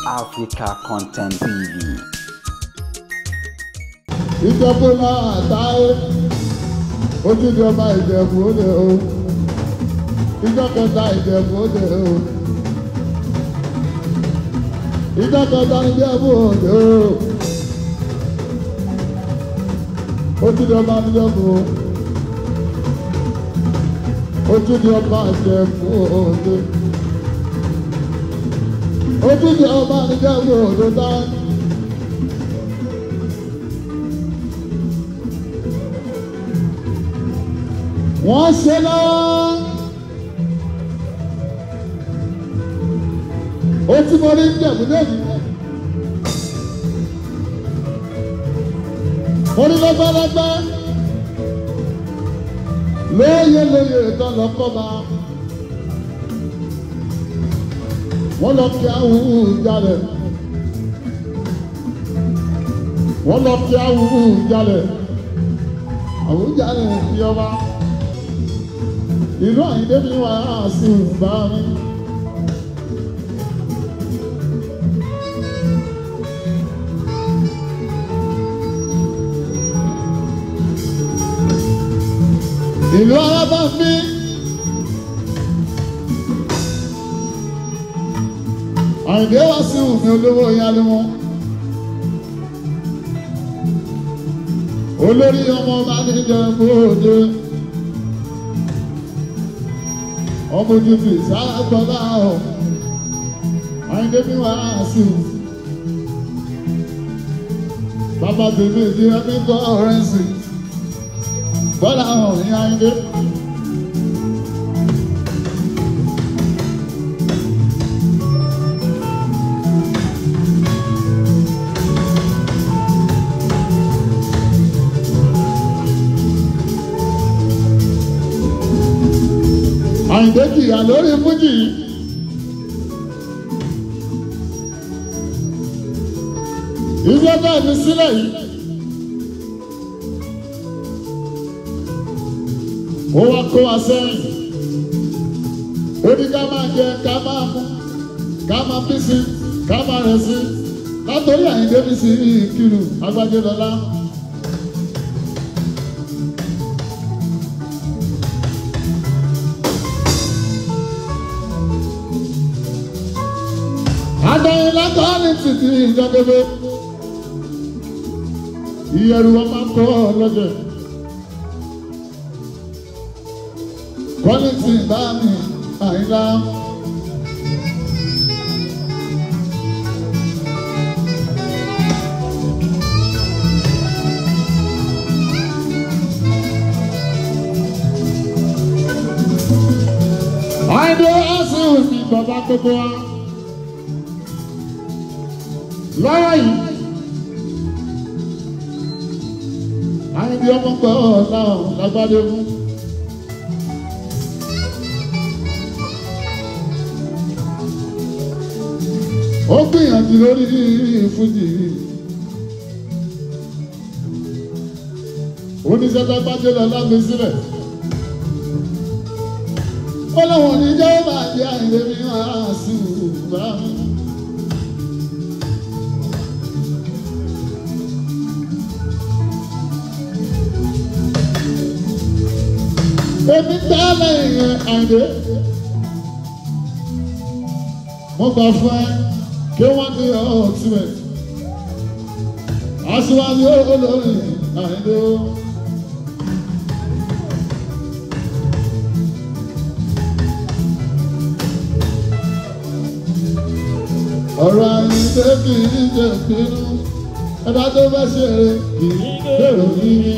Africa Content TV. Ìjọba máa táyé, ojúde ọba Ìjẹ̀bú Òde o. Ìjọ kẹta Ìjẹ̀bú Òde o. Ìjọ kẹta Ìjẹ̀bú Òde o. Ojúde ọba Ìjẹ̀bú o. Ojúde ọba Ìjẹ̀bú Òde. Ojúde ọba Ìjẹ̀bú Òde táyé. Wọ́n ṣe lọ́wọ́. Ó tí mo rí Ìjẹ̀bú lẹ́yìn. Mo rí lọ́gbọ́lọ́gbọ́. Lóye tán lọ́kọ́ bá. Wọ́n lọ kí Àwùjalẹ̀. Wọ́n lọ kí Àwùjalẹ̀. Àwùjalẹ̀ fi ọba. Ìlú Àyìndé mi wá sí ìgbà mi. Ìlú Alábà mi. Àyìndé wá sí ìwùmí olówó ìyálẹ́mọ́. Olórí ọmọ bá ní Ìjẹ̀bú Òde. Ọmọ ojútùú ìsáàgbọ́lá ọ̀. Àyìndé mi wá sí ìwù. Bàbá tèmi ìdí ẹni kọ́ ọ̀rẹ́sì. Bọ́lá ọ̀ ní Àyìndé. Àyìndé jìyà lórí fújì. Ilé bẹ́ẹ̀ mi sílẹ̀ yìí. Ó wá kó wa sẹ́yìn. Ó ní ká máa jẹ, ká máa mú, ká máa bí sí, ká máa rẹ̀ sí. Látòrí Àyìndé mi sí Ìkirù Agbájélọlá. Adéyìnlá kọ́ ní títí ìjọdẹ́gbẹ́. Ìyẹ̀rù wọn máa kọ́ lọ́jọ́. Kọ́lìtì bá mi Àyìnlá. Àyìndé ẹ̀sìn òsì bàbá gbogbo wa. Lọ́wọ́ yìí, Àyìndé ọmọ pẹ̀ ọ̀la lágbádé mú. Ó gbìyànjú lórí fújì. Oníṣẹ́ tó Agbájélọlá gbé sílẹ̀. Ó lọ́wọ́ ní jẹ́ máa jẹ́ Àyìndé mi wá sí ìgbà mi. Èmi tẹ́lẹ̀ ìyẹn Àyìndé. Mo gbà fún ẹ kí wọ́n ní ọ̀túnmẹ̀. Aṣíwájú olórí Àyìndé o. Ọ̀rọ̀ Àyìndé kì í jẹ́ ìpinnu. Ẹ̀dá tó bá ṣeré kì í gbèrò yìí.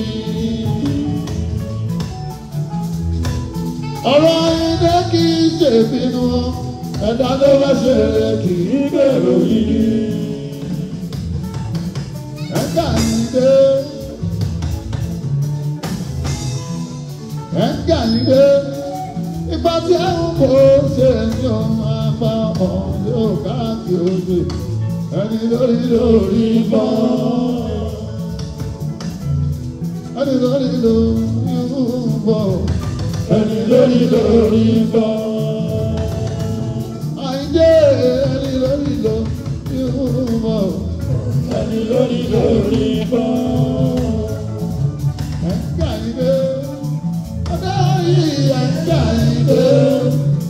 Ọ̀rọ̀ Àyìndé kì í ṣe ìpinnu. Ẹ̀dá tó bá ṣeré kì í gbèrò yìí. Ẹ̀dá Àyìndé. Ẹ̀dá Àyìndé. Ìgbà tí àwọn kò ṣe ní ọmọ apá ọ̀hún yóò káàkiri òde. Ẹni lórí bọ́. Ẹni lórí bọ́. Ẹni lórí bọ́. Àyìndé ẹni lórí mọ̀. Ẹni lórí lórí bọ́. Ẹ̀ka ìdè. Ọ̀dọ́ yìí ẹ̀ka ìdè.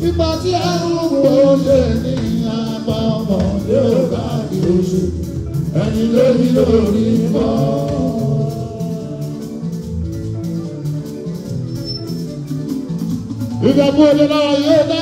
Ìgbà tí a ń gbòde ní àbá ọmọdé ò bá di oṣù. Ẹni lórí lórí bọ́. Ìjọba olè náà yóò dé.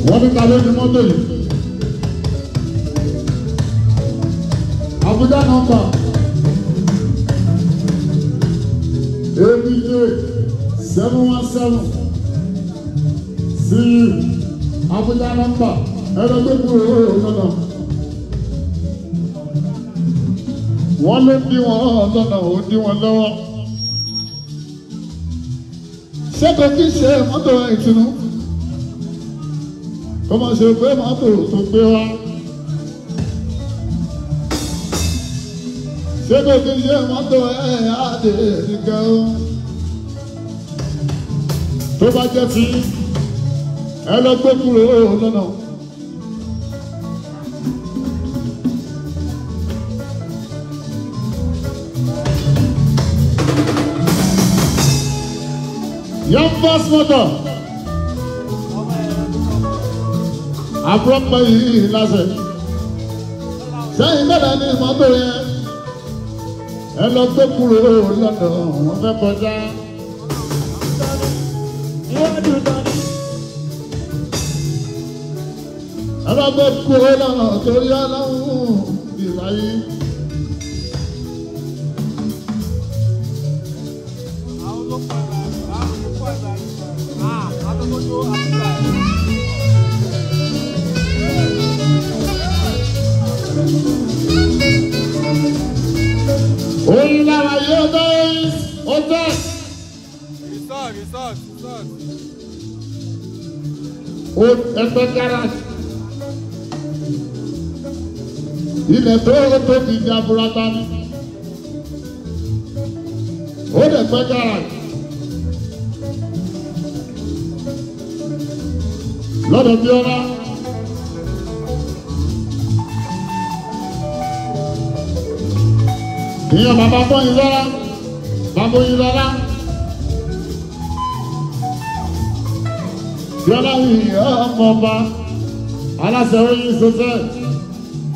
Wọ́n ní kalẹ́ ní mọ́tò yìí. Abuja number ABJ 717 see you. Abuja number ẹlẹgbẹgbẹ lọ́nà. Wọ́n ló dí wọn lọ́nà ó dí wọn lọ́wọ́. Ṣé kò kí ṣe mọ́tò ìtùnú? Kò máa ṣe pé mọ́tò tó gbé wá. Ṣé kò kí ṣe mọ́tò àdé nìkan o? Tó bá jẹ́ ti ẹ lọ gbé kúrò lọ́nà. Young boss motor. Àbúrọ̀pọ̀ yìí lásẹ̀. Sẹ́yìn bẹ́ẹ̀ ni mọ́tò yẹn. Ẹ lọ gbé kúrò lọ́nà wọ́n fẹ́ kọjá. Ẹ lọ gbé kúrò lọ́nà torí ọlọ́run ìwáyé. Oyin lára yóò dé hotel. Resort. Ẹgbẹ́ garage. Ilẹ̀ tó tóbi ní aburata ni. Ó lè gbẹ́ garage. Lọ́dọ̀ bí ọlá. Ìyẹn bàbá bọ́yìn lọ́la, bàbá oyin lọ́la. Bíọ́lá yìí ọmọ ọba aláṣẹ oyin sọ́tẹ̀.